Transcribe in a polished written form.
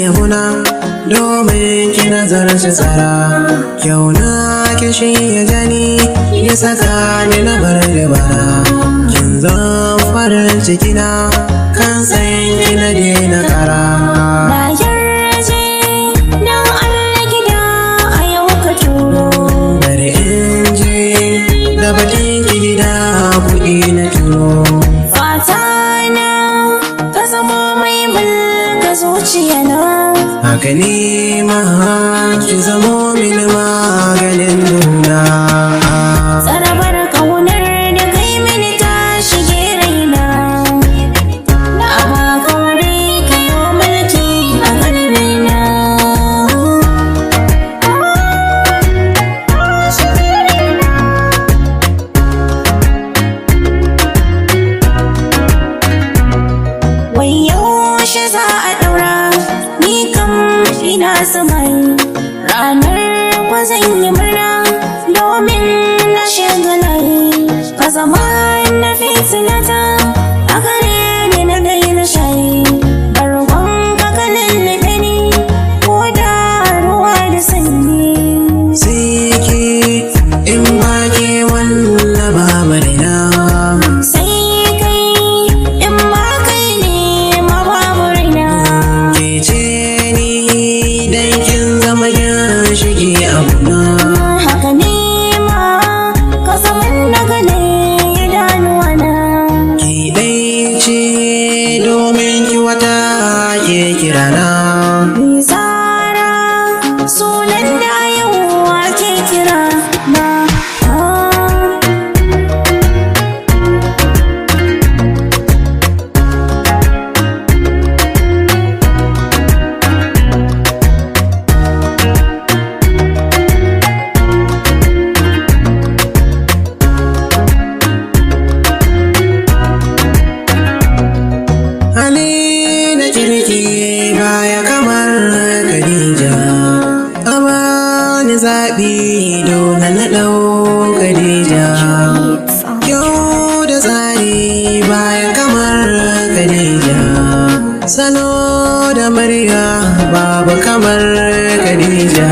yabona domin ki nazarci tsara kyauna kishi ya gani ya saka ni na bar dabara kin zan farin cikina kan san ki na daina kara bari in je da batin ki gida kuɗi na turo haka ne ma ki zamo mini maganin nuna tsarabar kaunar da kai mini ta shige raina na abakore ka yi mulki a kalbina wai yaushe za a ɗaura ni kam ina samai ranar kwa zan yi murna domin na shagalai ka zama na fitilata a gare ni na daina shayi bargon ka kalin da ni ko da ruwa da sanyi sai ke in ba ke walla ba marina sai kai in ma kai ne ma babu raina ke ce ni dan kin zama shige abuna haka ne ma ka zaman na gane idanuwana ki dai ce domin ki wata ke kirana Zara sunan da yau ake kira na hali na kirki baya kamar Khadija amani zaɓi dole na ɗau Khadija kyau da tsari baya kamar Khadija salo da murya babu kamar Khadija